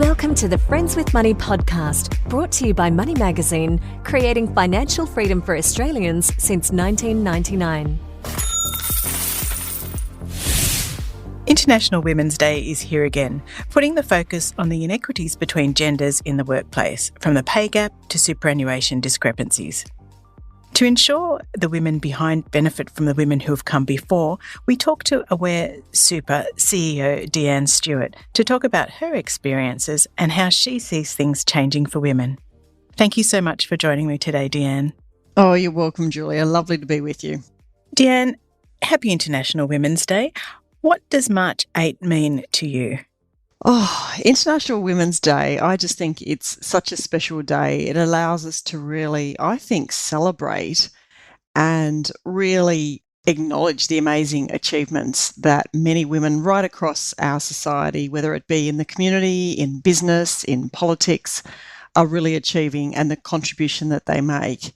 Welcome to the Friends with Money podcast, brought to you by Money Magazine, creating financial freedom for Australians since 1999. International Women's Day is here again, putting the focus on the inequities between genders in the workplace, from the pay gap to superannuation discrepancies. To ensure the women behind benefit from the women who have come before, we talked to Aware Super CEO Deanne Stewart to talk about her experiences and how she sees things changing for women. Thank you so much for joining me today, Deanne. Oh, you're welcome, Julia. Lovely to be with you. Deanne, happy International Women's Day. What does March 8 mean to you? Oh, International Women's Day. I just think it's such a special day. It allows us to really, I think, celebrate and really acknowledge the amazing achievements that many women right across our society, whether it be in the community, in business, in politics, are really achieving and the contribution that they make.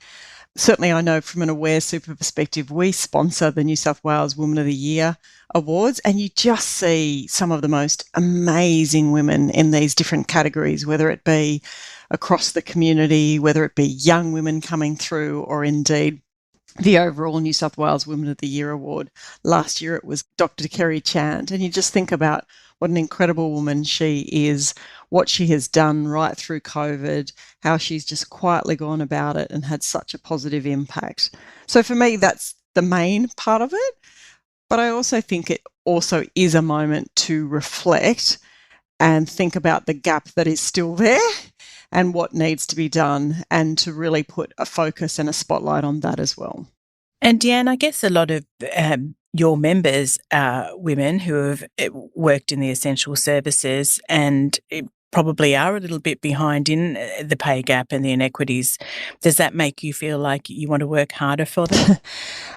Certainly, I know from an Aware Super perspective, we sponsor the New South Wales Women of the Year Awards, and you just see some of the most amazing women in these different categories, whether it be across the community, whether it be young women coming through, or indeed the overall New South Wales Women of the Year Award. Last year it was Dr. Kerry Chant, and you just think about what an incredible woman she is, what she has done right through COVID, how she's just quietly gone about it and had such a positive impact. So for me, that's the main part of it. But I also think it also is a moment to reflect and think about the gap that is still there and what needs to be done, and to really put a focus and a spotlight on that as well. And Deanne, I guess a lot of your members are women who have worked in the essential services and probably are a little bit behind in the pay gap and the inequities. Does that make you feel like you want to work harder for them?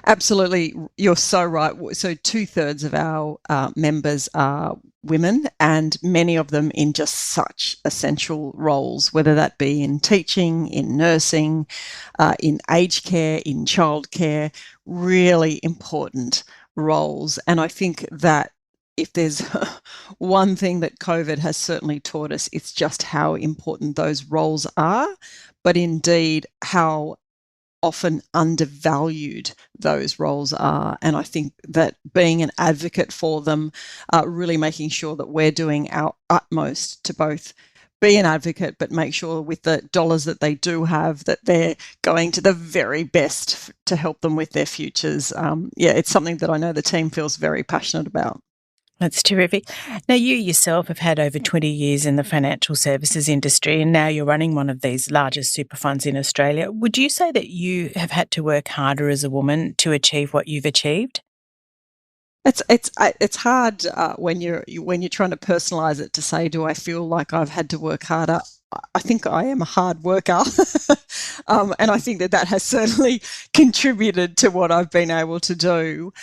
Absolutely. You're so right. So 2/3 of our members are women, and many of them in just such essential roles, whether that be in teaching, in nursing, in aged care, in childcare, really important roles. And I think that if there's one thing that COVID has certainly taught us, it's just how important those roles are, but indeed how often undervalued those roles are. And I think that being an advocate for them, really making sure that we're doing our utmost to both be an advocate, but make sure with the dollars that they do have that they're going to the very best to help them with their futures. It's something that I know the team feels very passionate about. That's terrific. Now, you yourself have had over 20 years in the financial services industry, and now you're running one of these largest super funds in Australia. Would you say that you have had to work harder as a woman to achieve what you've achieved? It's hard when you're trying to personalise it to say, do I feel like I've had to work harder? I think I am a hard worker, and I think that has certainly contributed to what I've been able to do.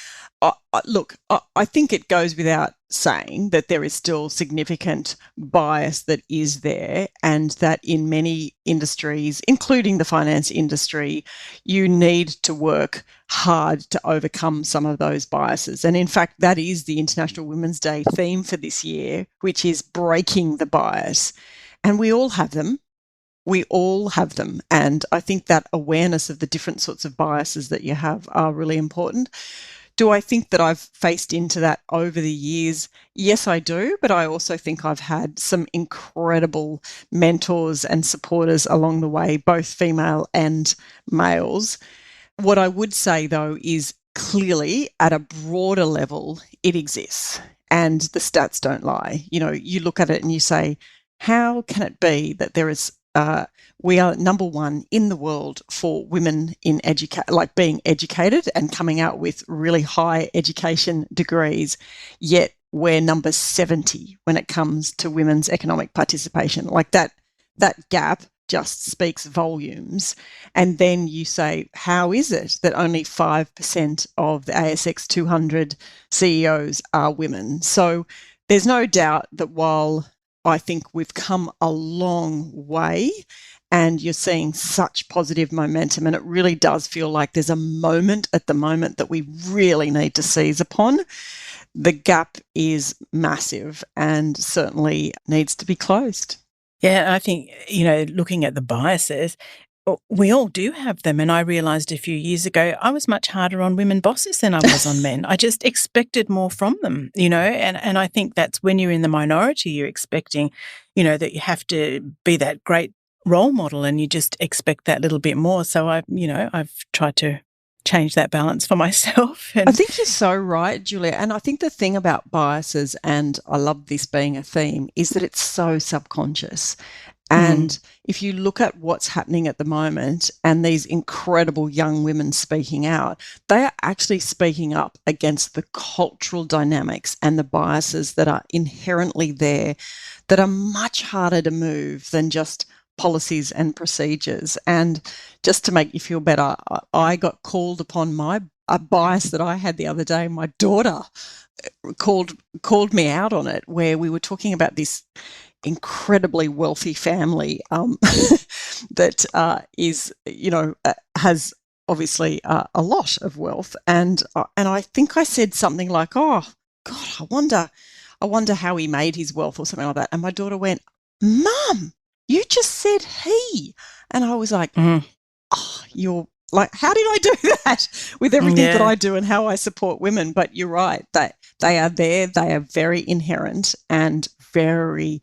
I think it goes without saying that there is still significant bias that is there, and that in many industries, including the finance industry, you need to work hard to overcome some of those biases. And in fact, that is the International Women's Day theme for this year, which is breaking the bias. And we all have them. We all have them. And I think that awareness of the different sorts of biases that you have are really important. Do I think that I've faced into that over the years? Yes, I do. But I also think I've had some incredible mentors and supporters along the way, both female and males. What I would say, though, is clearly at a broader level, it exists. And the stats don't lie. You know, you look at it and you say, how can it be that there is we are number one in the world for women in being educated and coming out with really high education degrees, yet we're number 70 when it comes to women's economic participation. Like that gap just speaks volumes. And then you say, how is it that only 5% of the ASX 200 CEOs are women? So there's no doubt that while I think we've come a long way and you're seeing such positive momentum, and it really does feel like there's a moment at the moment that we really need to seize upon, the gap is massive and certainly needs to be closed. Yeah, I think, looking at the biases, we all do have them. And I realised a few years ago, I was much harder on women bosses than I was on men. I just expected more from them, and I think that's when you're in the minority, you're expecting, that you have to be that great role model and you just expect that little bit more. So I've tried to change that balance for myself. I think you're so right, Julia. And I think the thing about biases, and I love this being a theme, is that it's so subconscious. And if you look at what's happening at the moment and these incredible young women speaking out, they are actually speaking up against the cultural dynamics and the biases that are inherently there that are much harder to move than just policies and procedures. And just to make you feel better, I got called upon a bias that I had the other day. My daughter called me out on it, where we were talking about this incredibly wealthy family that is, has obviously a lot of wealth, and I think I said something like, "Oh God, I wonder how he made his wealth," or something like that. And my daughter went, "Mum, you just said he," and I was like, "Oh, you're like, how did I do that with everything that I do and how I support women?" But you're right, that they are there. They are very inherent and very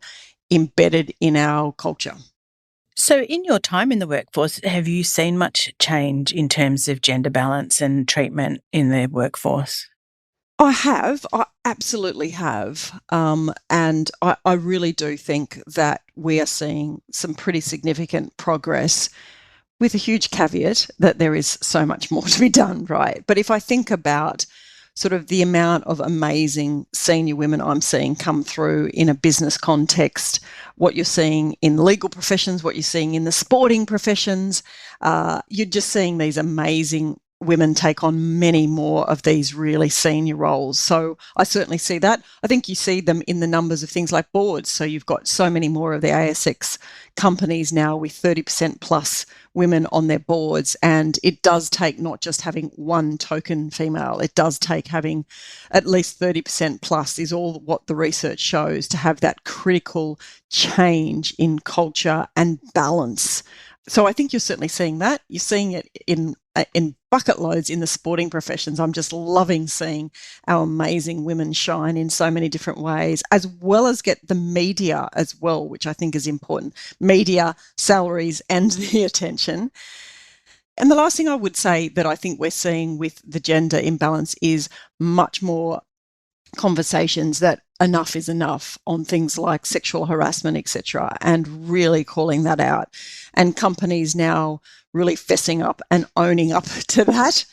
embedded in our culture. So in your time in the workforce, have you seen much change in terms of gender balance and treatment in the workforce? I have. I absolutely have. And I really do think that we are seeing some pretty significant progress, with a huge caveat that there is so much more to be done, right? But if I think about sort of the amount of amazing senior women I'm seeing come through in a business context, what you're seeing in legal professions, what you're seeing in the sporting professions, you're just seeing these amazing women take on many more of these really senior roles. So I certainly see that. I think you see them in the numbers of things like boards. So you've got so many more of the ASX companies now with 30% plus women on their boards. And it does take not just having one token female, it does take having at least 30% plus, is all what the research shows, to have that critical change in culture and balance. So I think you're certainly seeing that. You're seeing it in bucket loads in the sporting professions. I'm just loving seeing our amazing women shine in so many different ways, as well as get the media as well, which I think is important. Media, salaries, and the attention. And the last thing I would say that I think we're seeing with the gender imbalance is much more conversations that enough is enough on things like sexual harassment, etc., and really calling that out. And companies now really fessing up and owning up to that.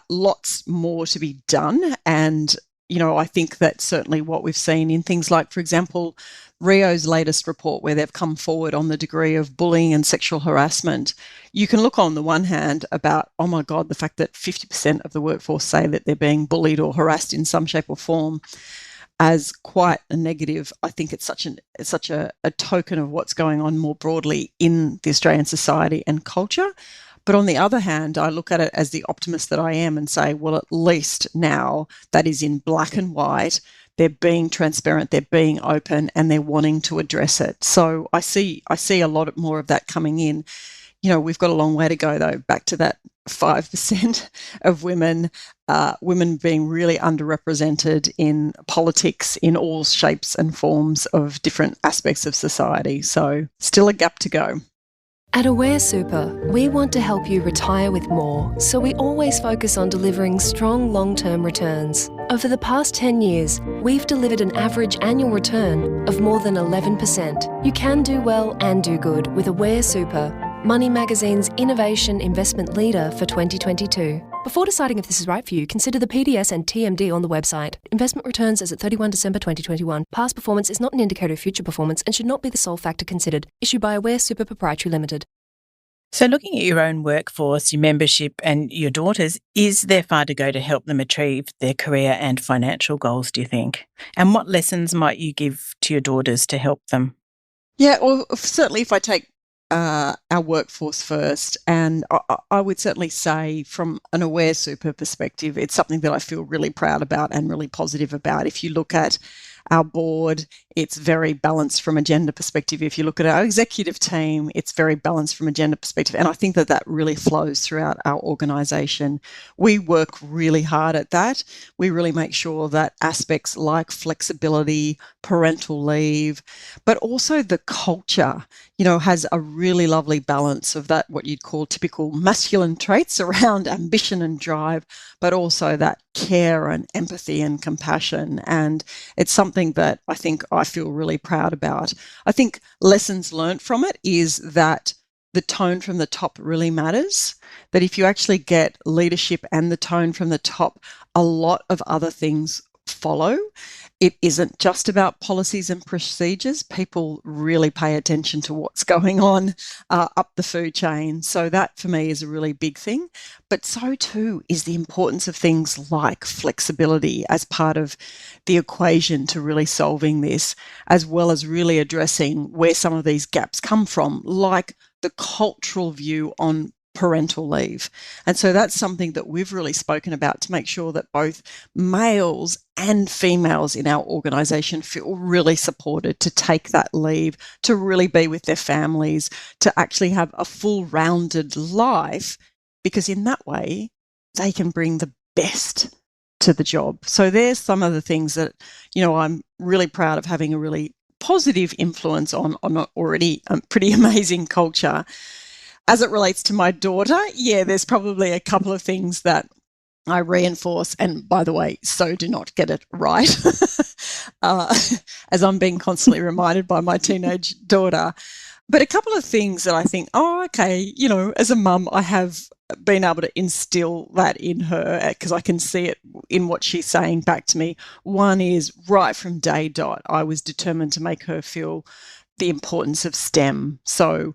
Lots more to be done. And, I think that's certainly what we've seen in things like, for example, Rio's latest report, where they've come forward on the degree of bullying and sexual harassment. You can look on the one hand about, oh my God, the fact that 50% of the workforce say that they're being bullied or harassed in some shape or form, as quite a negative. I think it's such a token of what's going on more broadly in the Australian society and culture. But on the other hand, I look at it as the optimist that I am and say, well, at least now that is in black and white. They're being transparent, they're being open, and they're wanting to address it. So I see a lot more of that coming in. We've got a long way to go, though, back to that 5% of women being really underrepresented in politics in all shapes and forms of different aspects of society. So still a gap to go. At Aware Super, we want to help you retire with more, so we always focus on delivering strong long-term returns. Over the past 10 years, we've delivered an average annual return of more than 11%. You can do well and do good with Aware Super, Money Magazine's Innovation Investment Leader for 2022. Before deciding if this is right for you, consider the PDS and TMD on the website. Investment returns as at 31 December 2021. Past performance is not an indicator of future performance and should not be the sole factor considered. Issued by Aware Super Proprietary Limited. So looking at your own workforce, your membership and your daughters, is there far to go to help them achieve their career and financial goals, do you think? And what lessons might you give to your daughters to help them? Yeah, well, certainly if I take our workforce first. And I would certainly say from an Aware Super perspective, it's something that I feel really proud about and really positive about. If you look at our board, it's very balanced from a gender perspective. If you look at our executive team, it's very balanced from a gender perspective. And I think that that really flows throughout our organisation. We work really hard at that. We really make sure that aspects like flexibility, parental leave, but also the culture, has a really lovely balance of that, what you'd call typical masculine traits around ambition and drive, but also that care and empathy and compassion. And it's something that I think I feel really proud about. I think lessons learned from it is that the tone from the top really matters, that if you actually get leadership and the tone from the top, a lot of other things follow. It isn't just about policies and procedures. People really pay attention to what's going on up the food chain. So that for me is a really big thing. But so too is the importance of things like flexibility as part of the equation to really solving this, as well as really addressing where some of these gaps come from, like the cultural view on parental leave. And so that's something that we've really spoken about to make sure that both males and females in our organisation feel really supported to take that leave, to really be with their families, to actually have a full rounded life, because in that way they can bring the best to the job. So there's some of the things that, I'm really proud of having a really positive influence on already pretty amazing culture. As it relates to my daughter, there's probably a couple of things that I reinforce. And by the way, so do not get it right, as I'm being constantly reminded by my teenage daughter. But a couple of things that I think, as a mum, I have been able to instill that in her because I can see it in what she's saying back to me. One is right from day dot, I was determined to make her feel the importance of STEM. So,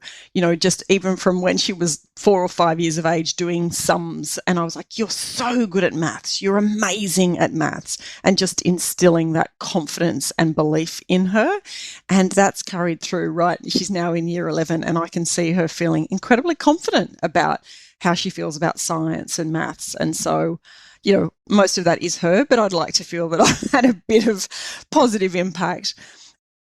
just even from when she was 4 or 5 years of age doing sums, and I was like, you're so good at maths, you're amazing at maths, and just instilling that confidence and belief in her. And that's carried through, right? She's now in year 11 and I can see her feeling incredibly confident about how she feels about science and maths. And so, most of that is her, but I'd like to feel that I've had a bit of positive impact.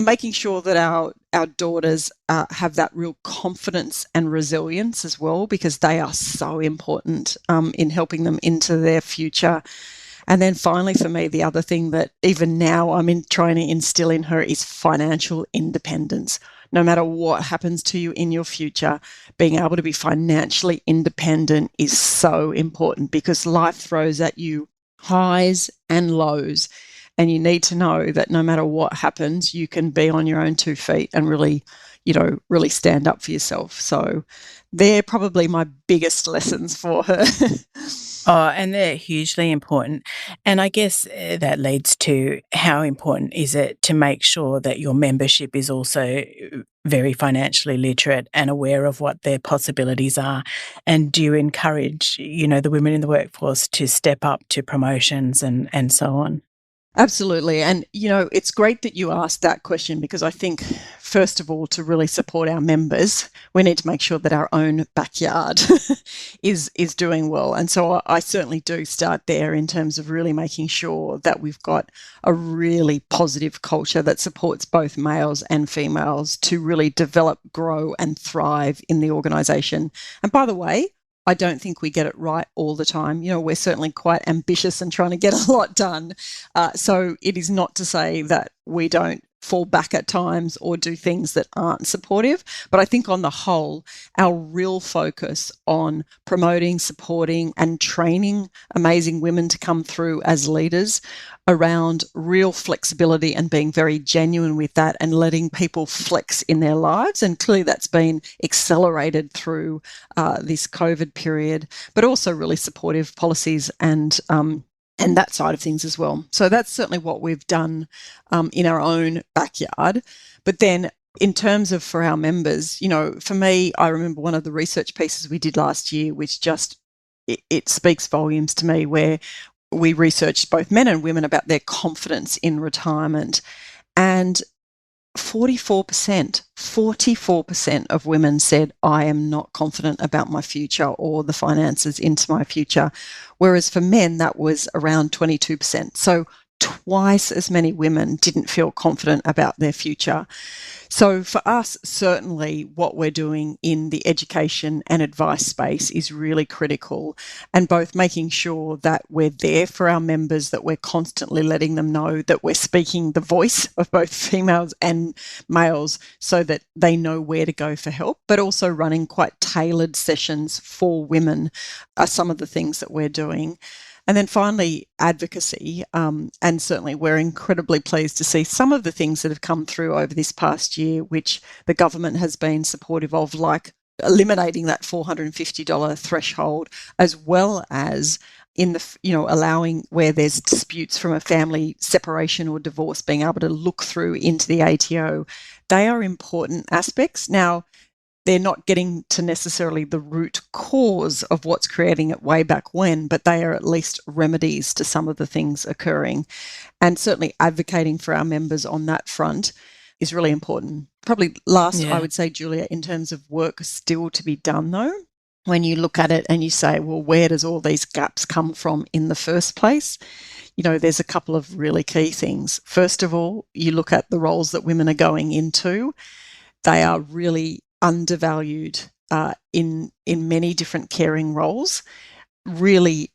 Making sure that our daughters have that real confidence and resilience as well, because they are so important in helping them into their future. And then finally, for me, the other thing that even now I'm trying to instill in her is financial independence. No matter what happens to you in your future, being able to be financially independent is so important, because life throws at you highs and lows. And you need to know that no matter what happens, you can be on your own 2 feet and really, really stand up for yourself. So they're probably my biggest lessons for her. Oh, and they're hugely important. And I guess that leads to how important is it to make sure that your membership is also very financially literate and aware of what their possibilities are. And do you encourage, the women in the workforce to step up to promotions and so on? Absolutely. And, it's great that you asked that question, because I think, first of all, to really support our members, we need to make sure that our own backyard is doing well. And so I certainly do start there in terms of really making sure that we've got a really positive culture that supports both males and females to really develop, grow and thrive in the organisation. And by the way, I don't think we get it right all the time. We're certainly quite ambitious and trying to get a lot done. So it is not to say that we don't fall back at times or do things that aren't supportive. But I think on the whole, our real focus on promoting, supporting and training amazing women to come through as leaders around real flexibility and being very genuine with that and letting people flex in their lives. And clearly that's been accelerated through this COVID period, but also really supportive policies and that side of things as well. So that's certainly what we've done in our own backyard. But then in terms of for our members, for me, I remember one of the research pieces we did last year, which just, it speaks volumes to me, where we researched both men and women about their confidence in retirement. And 44% of women said, I am not confident about my future or the finances into my future. Whereas for men, that was around 22%. So twice as many women didn't feel confident about their future. So for us, certainly what we're doing in the education and advice space is really critical, and both making sure that we're there for our members, that we're constantly letting them know that we're speaking the voice of both females and males so that they know where to go for help, but also running quite tailored sessions for women are some of the things that we're doing. And then finally, advocacy. And certainly we're incredibly pleased to see some of the things that have come through over this past year, which the government has been supportive of, like eliminating that $450 threshold, as well as in the, allowing where there's disputes from a family separation or divorce, being able to look through into the ATO. They are important aspects. Now, they're not getting to necessarily the root cause of what's creating it way back when, but they are at least remedies to some of the things occurring. And certainly advocating for our members on that front is really important. Probably last, I would say, Julia, in terms of work still to be done though, when you look at it and you say, well, where does all these gaps come from in the first place? There's a couple of really key things. First of all, you look at the roles that women are going into. They are really undervalued in many different caring roles, really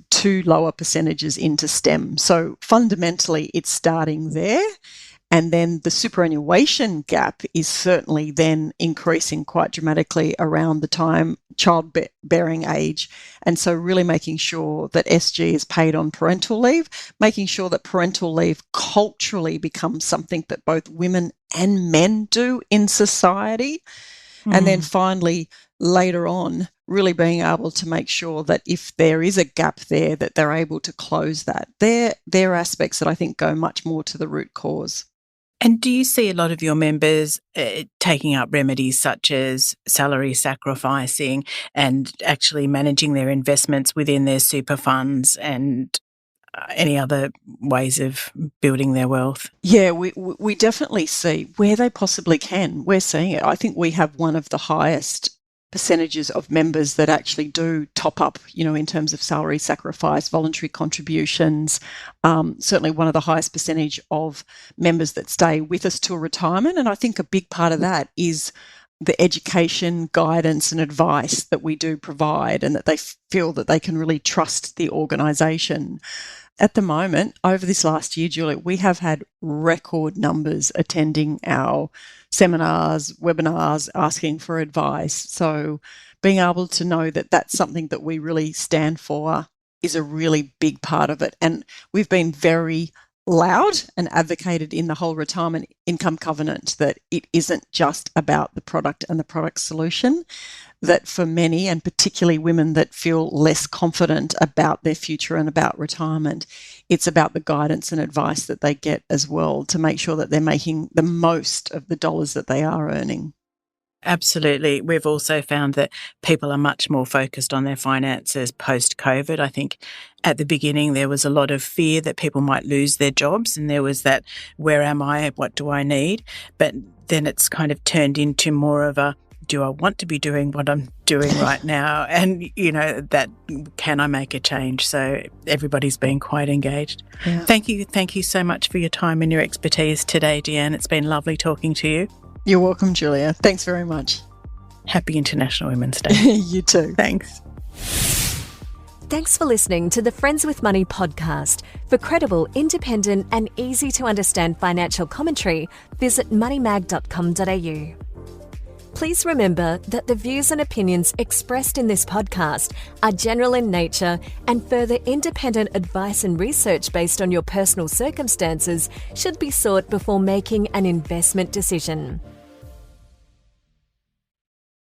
too lower percentages into STEM. So fundamentally, it's starting there. And then the superannuation gap is certainly then increasing quite dramatically around the time childbearing age. And so really making sure that SG is paid on parental leave, making sure that parental leave culturally becomes something that both women and men do in society. And then finally, later on, really being able to make sure that if there is a gap there, that they're able to close that. They're aspects that I think go much more to the root cause. And do you see a lot of your members taking up remedies such as salary sacrificing and actually managing their investments within their super funds and any other ways of building their wealth? Yeah, we definitely see where they possibly can. We're seeing it. I think we have one of the highest percentages of members that actually do top up, in terms of salary sacrifice, voluntary contributions. Certainly one of the highest percentage of members that stay with us till retirement. And I think a big part of that is the education, guidance and advice that we do provide, and that they feel that they can really trust the organisation. At the moment, over this last year, Julia, we have had record numbers attending our seminars, webinars, asking for advice. So being able to know that that's something that we really stand for is a really big part of it. And we've been very loud and advocated in the whole retirement income covenant that it isn't just about the product and the product solution, that for many, and particularly women that feel less confident about their future and about retirement, it's about the guidance and advice that they get as well to make sure that they're making the most of the dollars that they are earning. Absolutely. We've also found that people are much more focused on their finances post-COVID. I think at the beginning there was a lot of fear that people might lose their jobs, and there was that, where am I, what do I need? But then it's kind of turned into more of a, do I want to be doing what I'm doing right now? And, that can I make a change? So everybody's been quite engaged. Yeah. Thank you so much for your time and your expertise today, Deanne. It's been lovely talking to you. You're welcome, Julia. Thanks very much. Happy International Women's Day. You too. Thanks. Thanks for listening to the Friends with Money podcast. For credible, independent and easy to understand financial commentary, visit moneymag.com.au. Please remember that the views and opinions expressed in this podcast are general in nature, and further independent advice and research based on your personal circumstances should be sought before making an investment decision.